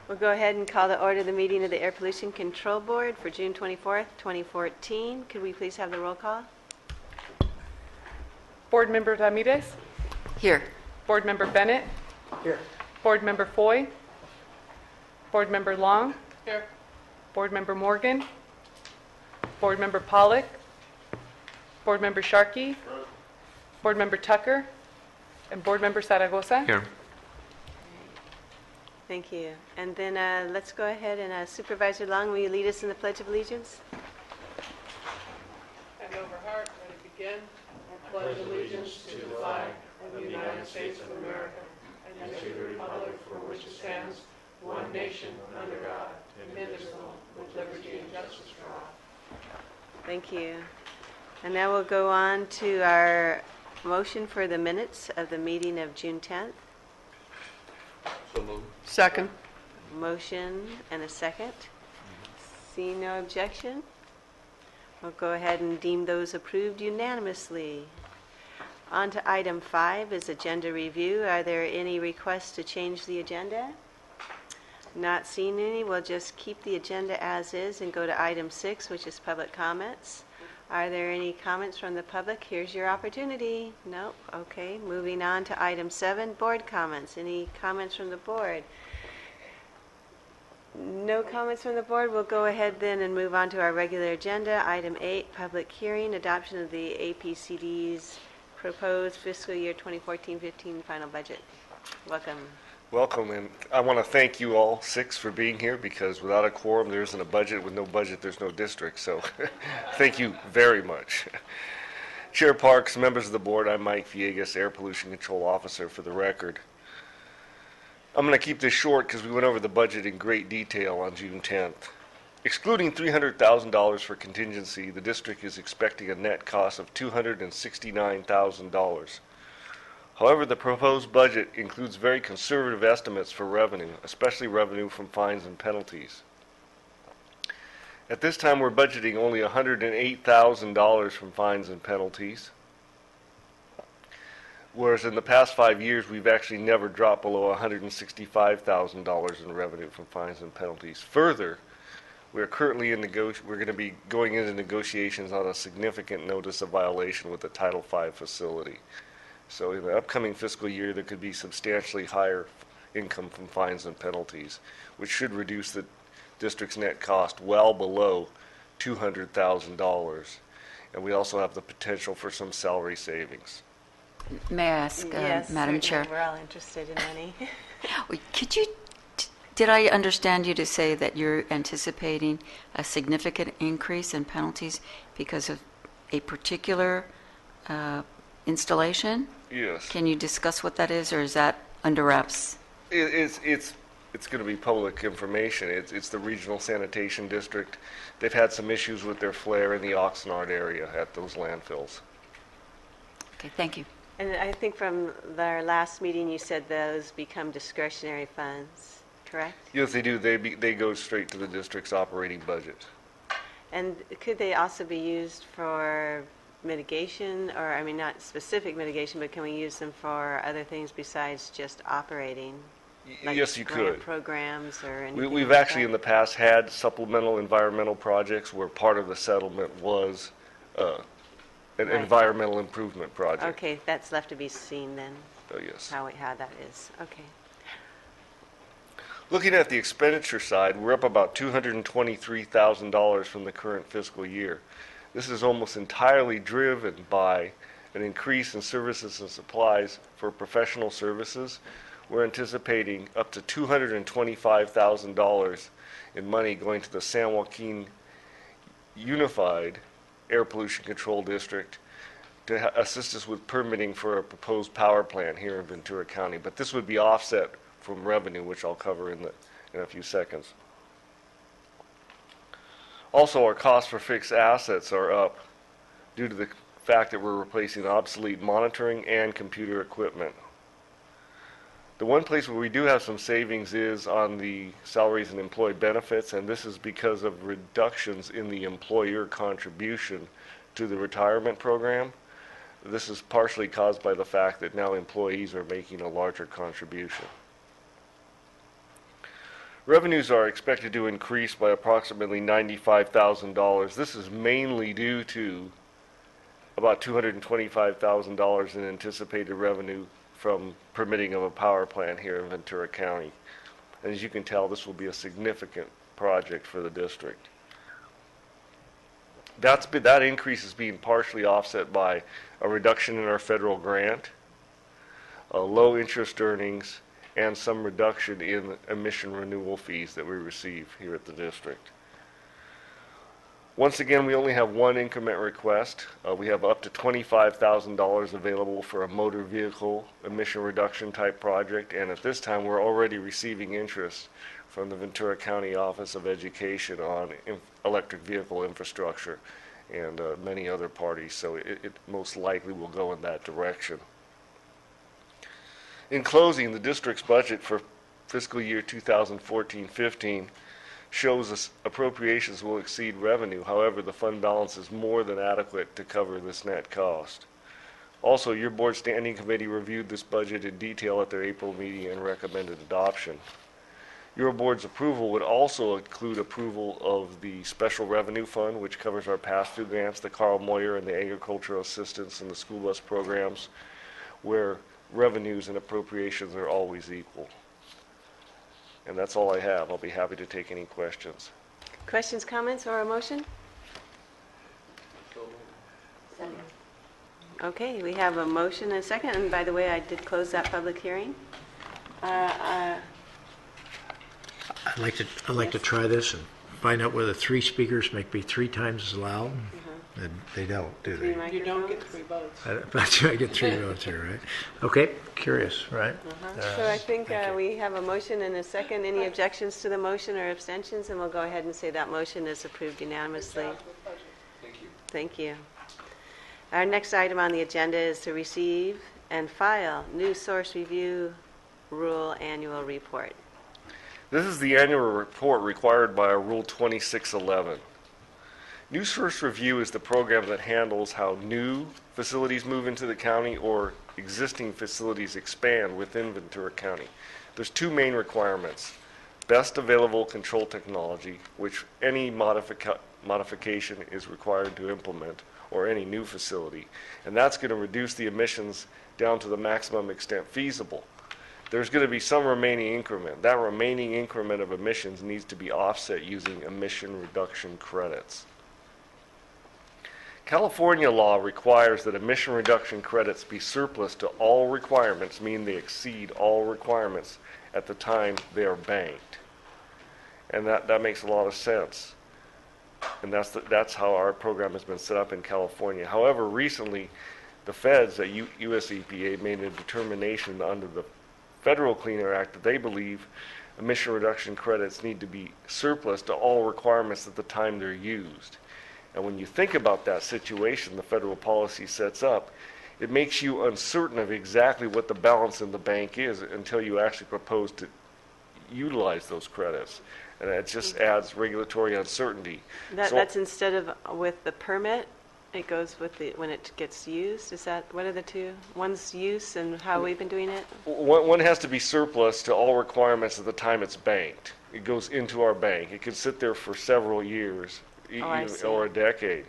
We'll go ahead and call to order the meeting of the Air Pollution Control Board for June 24th, 2014. Could we please have the roll call? Board Member Ramirez? Here. Board Member Bennett? Here. Board Member Foy? Board Member Long? Here. Board Member Morgan? Board Member Pollock? Board Member Sharkey? Board Member Tucker? And Board Member Zaragoza? Here. Thank you. And then let's go ahead and Supervisor Long, will you lead us in the Pledge of Allegiance? Hand over heart, let it begin. I pledge allegiance to the flag of the United States of America and to the republic for which it stands, one nation, under God, indivisible, with liberty and justice for all. Thank you. And now we'll go on to our motion for the minutes of the meeting of June 10th. So moved. Second. Motion and a second. Seeing no objection, we'll go ahead and deem those approved unanimously. On to item 5 is agenda review. Are there any requests to change the agenda? Not seeing any, we'll just keep the agenda as is and go to item 6, which is public comments. Are there any comments from the public? Here's your opportunity. Nope. Okay. Moving on to item 7, board comments. Any comments from the board? No comments from the board. We'll go ahead then and move on to our regular agenda. Item 8, public hearing, adoption of the APCD's proposed fiscal year 2014-15 final budget. Welcome. Welcome, and I want to thank you all 6 for being here, because without a quorum there isn't a budget. With no budget there's no district, so thank you very much. Chair Parks, members of the board, I'm Mike Villegas, Air Pollution Control Officer for the record. I'm going to keep this short because we went over the budget in great detail on June 10th. Excluding $300,000 for contingency, the district is expecting a net cost of $269,000. However, the proposed budget includes very conservative estimates for revenue, especially revenue from fines and penalties. At this time, we're budgeting only $108,000 from fines and penalties, whereas in the past 5 years, we've actually never dropped below $165,000 in revenue from fines and penalties. Further, we're currently we're going to be going into negotiations on a significant notice of violation with the Title V facility. So in the upcoming fiscal year, there could be substantially higher income from fines and penalties, which should reduce the district's net cost well below $200,000. And we also have the potential for some salary savings. May I ask, Yes, Madam certainly. Chair? We're all interested in money. Could you, did I understand you to say that you're anticipating a significant increase in penalties because of a particular installation? Yes. Can you discuss what that is, or is that under wraps? It's going to be public information. It's the Regional Sanitation District. They've had some issues with their flare in the Oxnard area at those landfills. Okay, thank you. And I think from our last meeting, you said those become discretionary funds, correct? Yes, they do. They go straight to the district's operating budget. And could they also be used for mitigation, or I mean not specific mitigation, but can we use them for other things besides just operating? Like Yes, you grant could. programs or anything We've like actually that? in the past had supplemental environmental projects where part of the settlement was an Right. environmental improvement project. Okay, that's left to be seen then, Oh, yes. how that is. Okay. Looking at the expenditure side, we're up about $223,000 from the current fiscal year. This is almost entirely driven by an increase in services and supplies for professional services. We're anticipating up to $225,000 in money going to the San Joaquin Unified Air Pollution Control District to assist us with permitting for a proposed power plant here in Ventura County. But this would be offset from revenue, which I'll cover in a few seconds. Also, our costs for fixed assets are up due to the fact that we're replacing obsolete monitoring and computer equipment. The one place where we do have some savings is on the salaries and employee benefits, and this is because of reductions in the employer contribution to the retirement program. This is partially caused by the fact that now employees are making a larger contribution. Revenues are expected to increase by approximately $95,000. This is mainly due to about $225,000 in anticipated revenue from permitting of a power plant here in Ventura County. And as you can tell, this will be a significant project for the district. That increase is being partially offset by a reduction in our federal grant, low interest earnings, and some reduction in emission renewal fees that we receive here at the district. Once again, we only have one increment request. We have up to $25,000 available for a motor vehicle emission reduction type project, and at this time we're already receiving interest from the Ventura County Office of Education on electric vehicle infrastructure and many other parties, so it most likely will go in that direction. In closing, the district's budget for fiscal year 2014-15 shows us appropriations will exceed revenue. However, the fund balance is more than adequate to cover this net cost. Also, your board standing committee reviewed this budget in detail at their April meeting and recommended adoption. Your board's approval would also include approval of the special revenue fund, which covers our pass-through grants, the Carl Moyer and the agricultural assistance and the school bus programs, where revenues and appropriations are always equal. And that's all I have. I'll be happy to take any questions. Questions, comments, or a motion? Okay, we have a motion and a second, and by the way, I did close that public hearing. I'd like to try this and find out whether three speakers make me three times as loud. And they don't, do Three they? You don't get 3 votes. I get 3 votes here, right? Okay, curious, right? So I think we have a motion and a second. Any objections to the motion or abstentions? And we'll go ahead and say that motion is approved unanimously. Thank you. Thank you. Our next item on the agenda is to receive and file new source review rule annual report. This is the annual report required by Rule 2611. New Source Review is the program that handles how new facilities move into the county or existing facilities expand within Ventura County. There's 2 main requirements. Best available control technology, which any modification is required to implement, or any new facility. And that's going to reduce the emissions down to the maximum extent feasible. There's going to be some remaining increment. That remaining increment of emissions needs to be offset using emission reduction credits. California law requires that emission reduction credits be surplus to all requirements, meaning they exceed all requirements at the time they are banked. And that makes a lot of sense. And that's how our program has been set up in California. However, recently, the feds at US EPA made a determination under the Federal Clean Air Act that they believe emission reduction credits need to be surplus to all requirements at the time they're used. And when you think about that situation the federal policy sets up, it makes you uncertain of exactly what the balance in the bank is until you actually propose to utilize those credits. And it just adds regulatory uncertainty. That's instead of with the permit, it goes with the when it gets used. Is that, what are the two? One's use and how we've been doing it? One has to be surplus to all requirements at the time it's banked. It goes into our bank. It could sit there for several years. I see. Or a decade.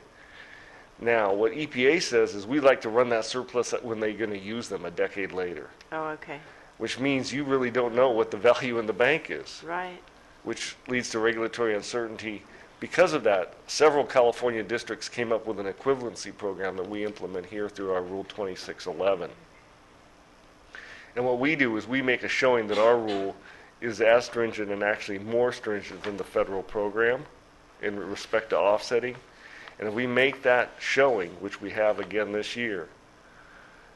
Now, what EPA says is we like to run that surplus when they're going to use them a decade later, Oh, okay. which means you really don't know what the value in the bank is, Right. which leads to regulatory uncertainty. Because of that, several California districts came up with an equivalency program that we implement here through our Rule 2611. And what we do is we make a showing that our rule is as stringent and actually more stringent than the federal program in respect to offsetting. And if we make that showing, which we have again this year,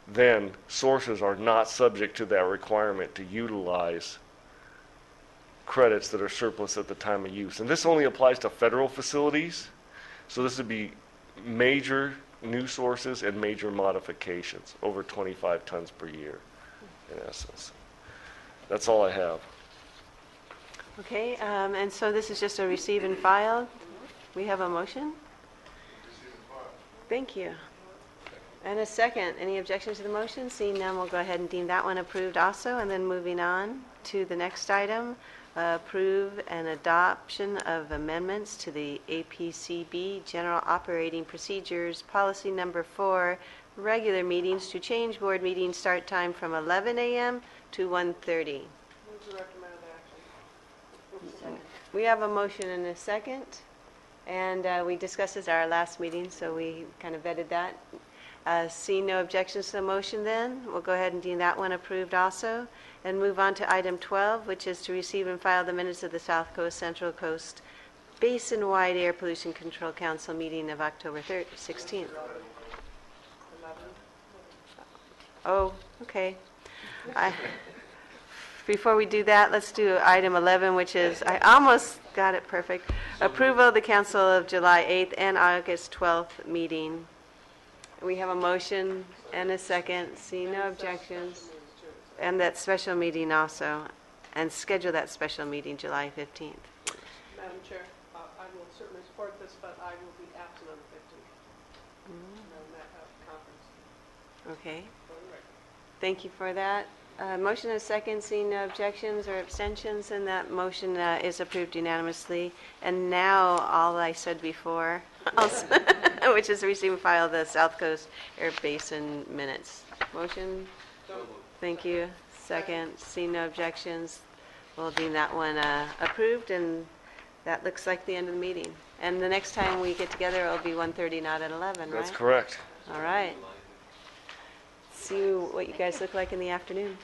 then sources are not subject to that requirement to utilize credits that are surplus at the time of use. And this only applies to federal facilities, so this would be major new sources and major modifications, over 25 tons per year, in essence. That's all I have. Okay, and so this is just a receive and file. We have a motion? Thank you. And a second. Any objection to the motion? Seeing none, we'll go ahead and deem that one approved also. And then moving on to the next item, approve an adoption of amendments to the APCB General Operating Procedures Policy Number 4, regular meetings to change board meeting start time from 11 a.m. to 1:30. Move the recommended action. We have a motion and a second, and we discussed this at our last meeting, so we kind of vetted that. Seeing no objections to the motion then, we'll go ahead and deem that one approved also, and move on to item 12, which is to receive and file the minutes of the South Coast Central Coast Basin-wide Air Pollution Control Council meeting of October 16th. Oh, okay. Before we do that, let's do item 11, which is, I almost got it perfect, approval of the council of July 8th and August 12th meeting. We have a motion and a second. See no objections. And that special meeting also. And schedule that special meeting July 15th. Madam Chair, I will certainly support this, but I will be absent on the 15th. On that conference. Okay. For the record. Thank you for that. Motion and a second. Seeing no objections or abstentions, and that motion is approved unanimously. And now all I said before, which is receive and file the South Coast Air Basin minutes. Motion? Thank you. Second. Seeing no objections, we'll deem that one approved, and that looks like the end of the meeting. And the next time we get together, it'll be 1:30, not at 11, right? That's correct. All right. See what you guys look like in the afternoon.